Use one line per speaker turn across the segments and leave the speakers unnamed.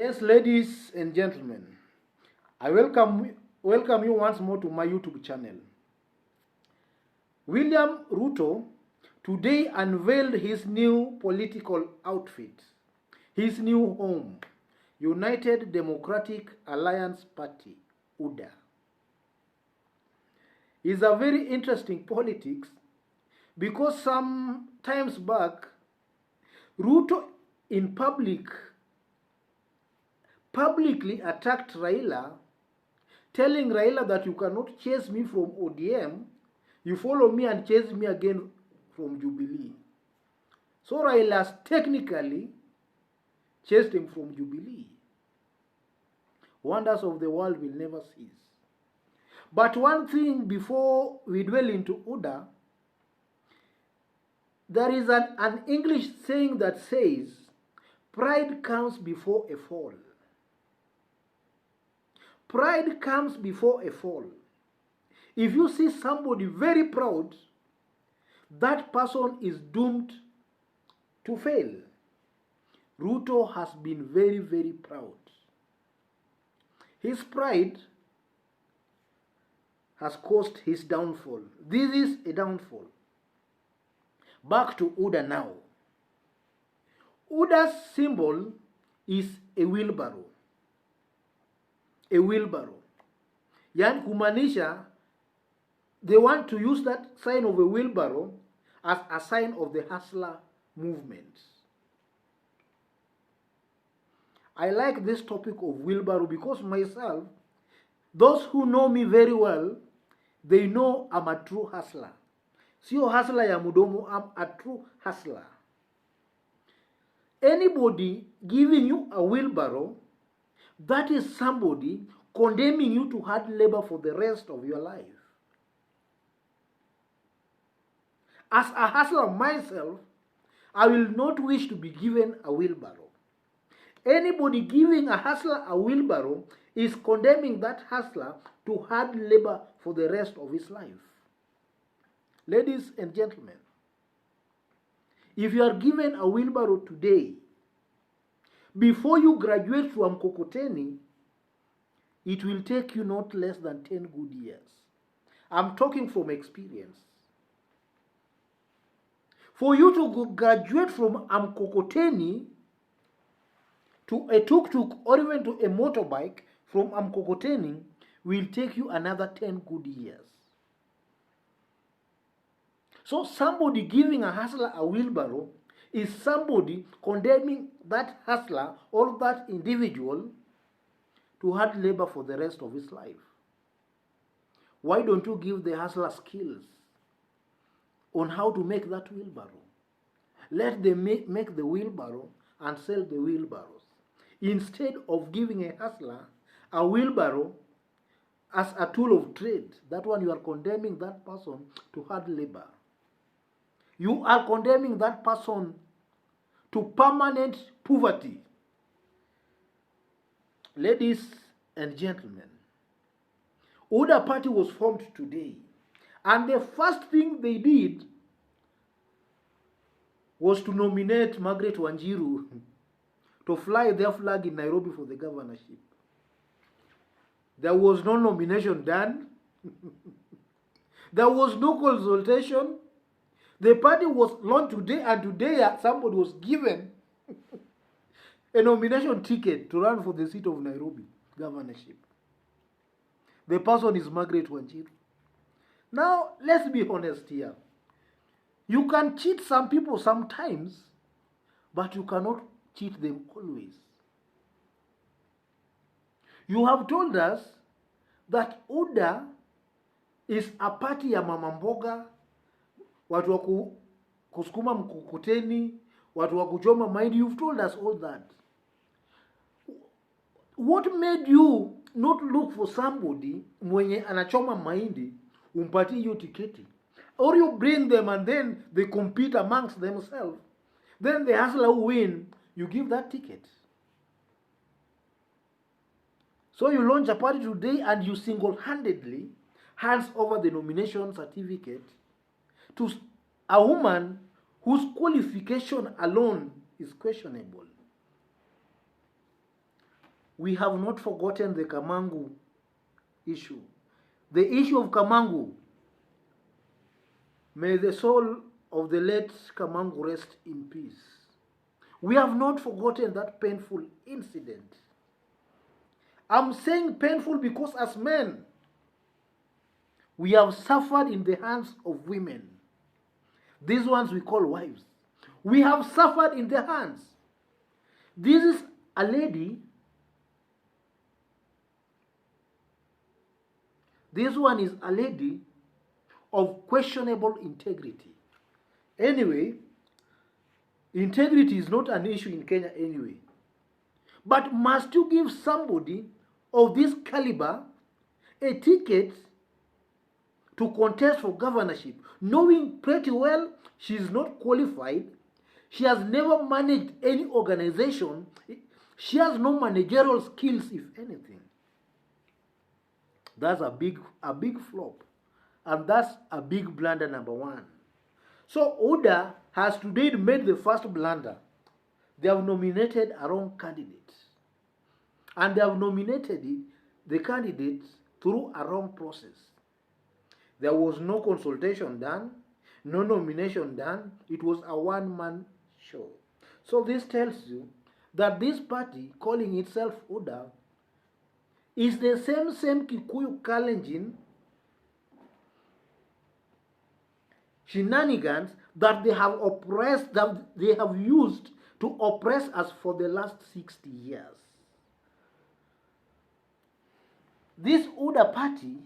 Yes, ladies and gentlemen, I welcome you once more to my YouTube channel. William Ruto today unveiled his new political outfit, his new home, United Democratic Alliance Party, UDA. It's a very interesting politics because some times back, Ruto in publicly attacked Raila, telling Raila that you cannot chase me from ODM, you follow me and chase me again from Jubilee. So Raila technically chased him from Jubilee. Wonders of the world will never cease. But one thing before we dwell into UDA, there is an English saying that says, pride comes before a fall. Pride comes before a fall. If you see somebody very proud, that person is doomed to fail. Ruto has been very, very proud. His pride has caused his downfall. This is a downfall. Back to UDA now. UDA's symbol is a wheelbarrow. A wheelbarrow. Yani kumaanisha they want to use that sign of a wheelbarrow as a sign of the hustler movement. I like this topic of wheelbarrow because myself, those who know me very well, they know I'm a true hustler. Sio hustler ya mudomo, I'm a true hustler. Anybody giving you a wheelbarrow, that is somebody condemning you to hard labor for the rest of your life. As a hustler myself, I will not wish to be given a wheelbarrow. Anybody giving a hustler a wheelbarrow is condemning that hustler to hard labor for the rest of his life. Ladies and gentlemen, if you are given a wheelbarrow today, before you graduate from Mkokoteni, it will take you not less than 10 good years. I'm talking from experience. For you to graduate from Mkokoteni to a tuk-tuk or even to a motorbike from Mkokoteni will take you another 10 good years. So somebody giving a hustler a wheelbarrow is somebody condemning that hustler or that individual to hard labor for the rest of his life. Why don't you give the hustler skills on how to make that wheelbarrow? Let them make the wheelbarrow and sell the wheelbarrows, instead of giving a hustler a wheelbarrow as a tool of trade. That one, you are condemning that person to hard labor. You are condemning that person to permanent poverty. Ladies and gentlemen, UDA party was formed today, and the first thing they did was to nominate Margaret Wanjiru to fly their flag in Nairobi for the governorship. There was no nomination done. There was no consultation. The party was launched today, and today somebody was given a nomination ticket to run for the seat of Nairobi governorship. The person is Margaret Wanjiru. Now, let's be honest here. You can cheat some people sometimes, but you cannot cheat them always. You have told us that UDA is a party ya mama mboga, watu wa kusukuma mkokoteni, watu wa kuchoma mahindi. You've told us all that. What made you not look for somebody mwenye anachoma mahindi umpatie hiyo tiketi? Or you bring them and then they compete amongst themselves. Then the hustler who win, you give that ticket. So you launch a party today and you single-handedly hands over the nomination certificate to a woman whose qualification alone is questionable. we have not forgotten the Kamangu issue. The issue of Kamangu. May the soul of the late Kamangu rest in peace. We have not forgotten that painful incident. I'm saying painful because as men, we have suffered in the hands of women. These ones we call wives. We have suffered in their hands. This is a lady. This one is a lady of questionable integrity. Anyway, integrity is not an issue in Kenya anyway. But must you give somebody of this caliber a ticket to contest for governorship, knowing pretty well she is not qualified, she has never managed any organization, she has no managerial skills, if anything? That's a big flop. And that's a big blunder, number one. So UDA has today made the first blunder. They have nominated a wrong candidate. And they have nominated the candidates through a wrong process. There was no consultation done, no nomination done. It was a one-man show. So this tells you that this party, calling itself UDA, is the same Kikuyu Kalenjin shenanigans that they have oppressed, that they have used to oppress us for the last 60 years. This UDA party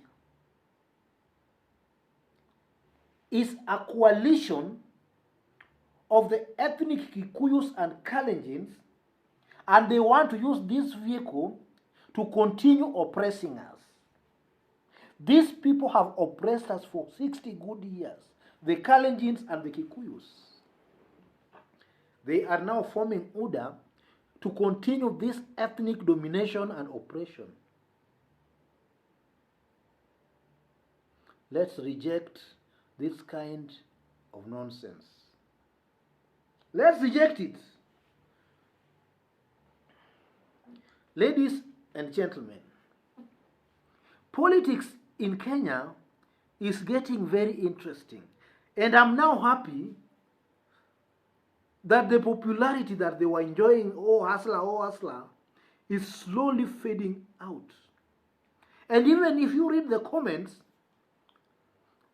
is a coalition of the ethnic Kikuyus and Kalenjins, and they want to use this vehicle to continue oppressing us. These people have oppressed us for 60 good years, the Kalenjins and the Kikuyus. They are now forming UDA to continue this ethnic domination and oppression. Let's reject this kind of nonsense. Let's reject it. Ladies and gentlemen, politics in Kenya is getting very interesting. And I'm now happy that the popularity that they were enjoying, oh hustler, is slowly fading out. And even if you read the comments,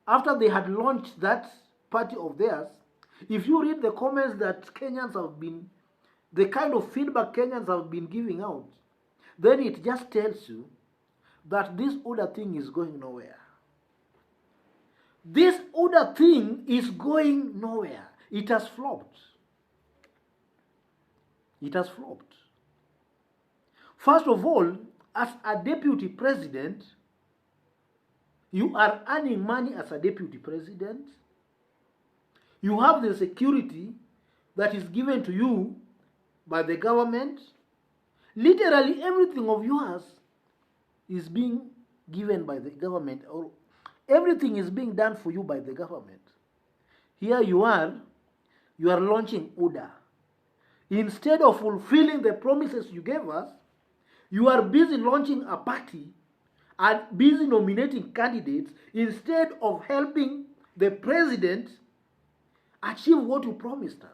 after they had launched that party of theirs, if you read the comments that Kenyans have been, the kind of feedback Kenyans have been giving out, then it just tells you that this UDA thing is going nowhere. This UDA thing is going nowhere. It has flopped. It has flopped. First of all, as a deputy president, you are earning money as a deputy president. You have the security that is given to you by the government. Literally everything of yours is being given by the government, or everything is being done for you by the government. Here you are launching UDA. Instead of fulfilling the promises you gave us, you are busy launching a party and busy nominating candidates instead of helping the president achieve what you promised us.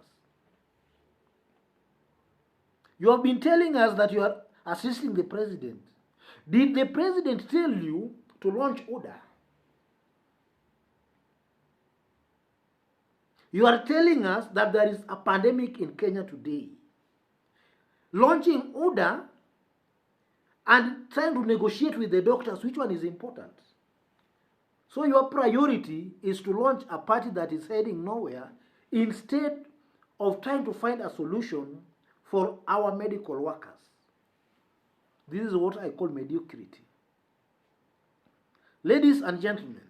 You have been telling us that you are assisting the president. Did the president tell you to launch UDA? You are telling us that there is a pandemic in Kenya today. Launching UDA and trying to negotiate with the doctors, which one is important? So your priority is to launch a party that is heading nowhere instead of trying to find a solution for our medical workers. This is what I call mediocrity. Ladies and gentlemen,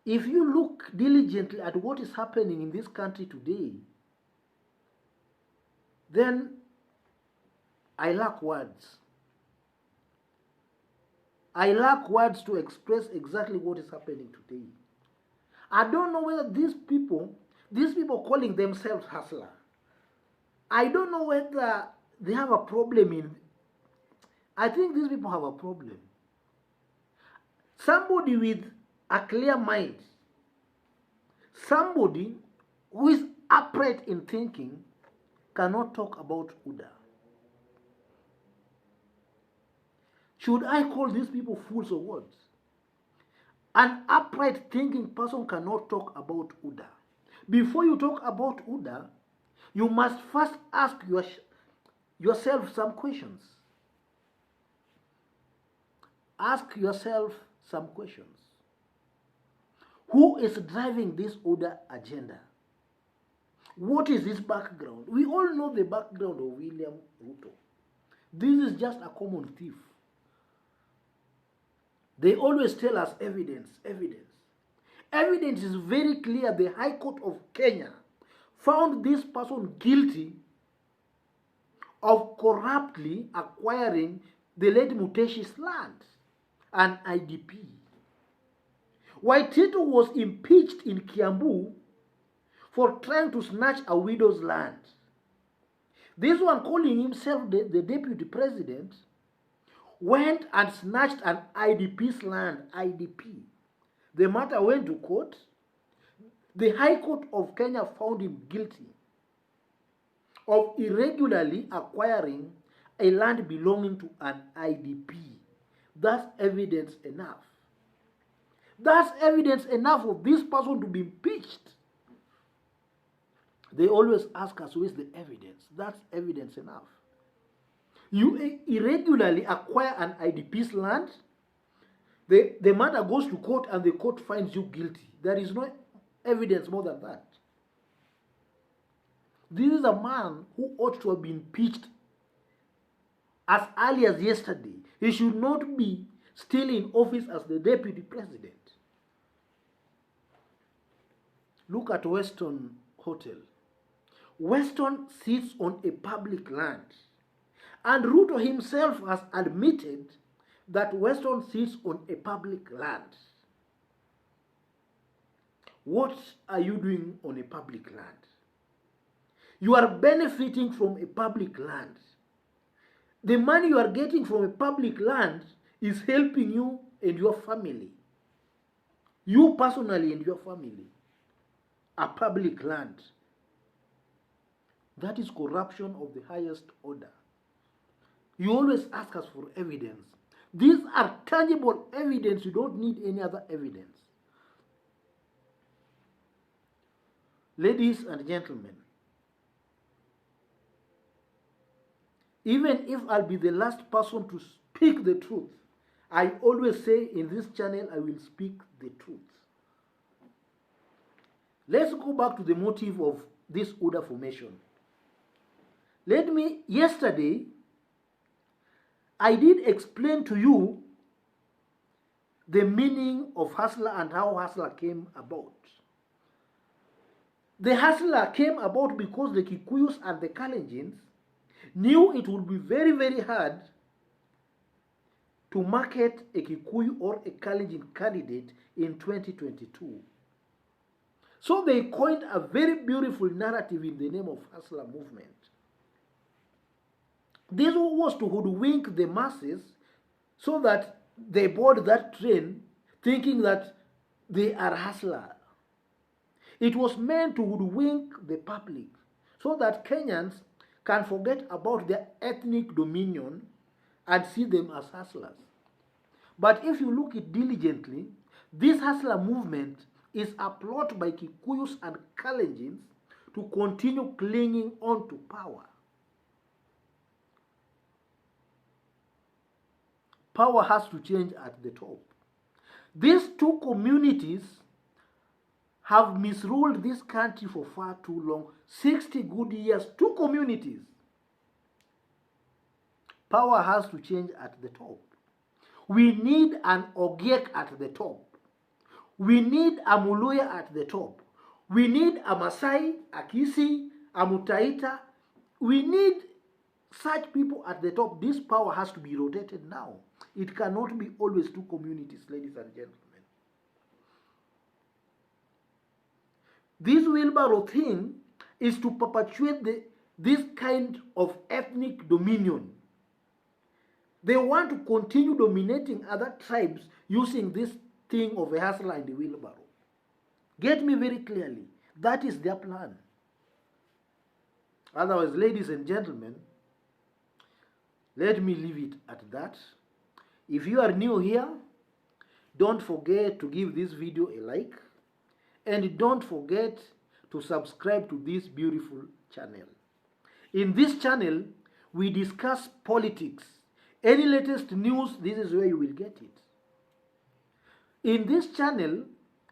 if you look diligently at what is happening in this country today, then I lack words. I lack words to express exactly what is happening today. I don't know whether these people calling themselves hustler, I don't know whether they have a problem in. I think these people have a problem. Somebody with a clear mind, somebody who is upright in thinking, cannot talk about UDA. Should I call these people fools or what? An upright thinking person cannot talk about UDA. Before you talk about UDA, you must first ask yourself some questions. Ask yourself some questions. Who is driving this UDA agenda? What is his background? We all know the background of William Ruto. This is just a common thief. They always tell us evidence, evidence. Evidence is very clear. The High Court of Kenya found this person guilty of corruptly acquiring the late Muteshi's land, an IDP. Waitito was impeached in Kiambu for trying to snatch a widow's land. This one, calling himself the deputy president, went and snatched an IDP's land, IDP. The matter went to court. The High Court of Kenya found him guilty of irregularly acquiring a land belonging to an IDP. That's evidence enough. That's evidence enough of this person to be impeached. They always ask us, where's the evidence? That's evidence enough. You irregularly acquire an IDP's land, the matter goes to court and the court finds you guilty. There is no evidence more than that. This is a man who ought to have been impeached as early as yesterday. He should not be still in office as the deputy president. Look at Weston Hotel. Weston sits on a public land. And Ruto himself has admitted that Weston sits on a public land. What are you doing on a public land? You are benefiting from a public land. The money you are getting from a public land is helping you and your family. You personally and your family. A public land. That is corruption of the highest order. You always ask us for evidence. These are tangible evidence. You don't need any other evidence. Ladies and gentlemen, even if I'll be the last person to speak the truth, I always say in this channel, I will speak the truth. Let's go back to the motive of this order formation. Yesterday, I did explain to you the meaning of Hustler and how Hustler came about. The Hustler came about because the Kikuyus and the Kalenjins knew it would be very, very hard to market a Kikuyu or a Kalenjin candidate in 2022. So they coined a very beautiful narrative in the name of Hustler movement. This was to hoodwink the masses so that they board that train thinking that they are hustler. It was meant to hoodwink the public so that Kenyans can forget about their ethnic dominion and see them as hustlers. But if you look it diligently, this hustler movement is a plot by Kikuyus and Kalenjins to continue clinging on to power. Power has to change at the top. These two communities have misruled this country for far too long. 60 good years, two communities. Power has to change at the top. We need an Ogiek at the top. We need a Muluya at the top. We need a Masai, a Kisi, a Mutaita. We need such people at the top. This power has to be rotated now. It cannot be always two communities, ladies and gentlemen. This wheelbarrow thing is to perpetuate this kind of ethnic dominion. They want to continue dominating other tribes using this thing of a hustler and a wheelbarrow. Get me very clearly. That is their plan. Otherwise, ladies and gentlemen, let me leave it at that. If you are new here, don't forget to give this video a like, and don't forget to subscribe to this beautiful channel. In this channel, we discuss politics. Any latest news, this is where you will get it. In this channel,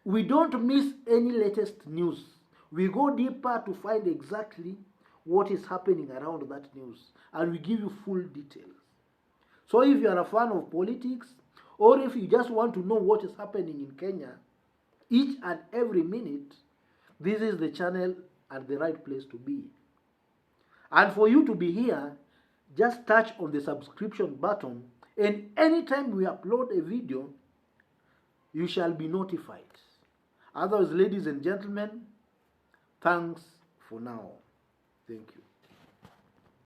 we don't miss any latest news. We go deeper to find exactly what is happening around that news, and we give you full details. So if you are a fan of politics, or if you just want to know what is happening in Kenya each and every minute, this is the channel and the right place to be. And for you to be here, just touch on the subscription button, and anytime we upload a video, you shall be notified. Otherwise, ladies and gentlemen, thanks for now. Thank you.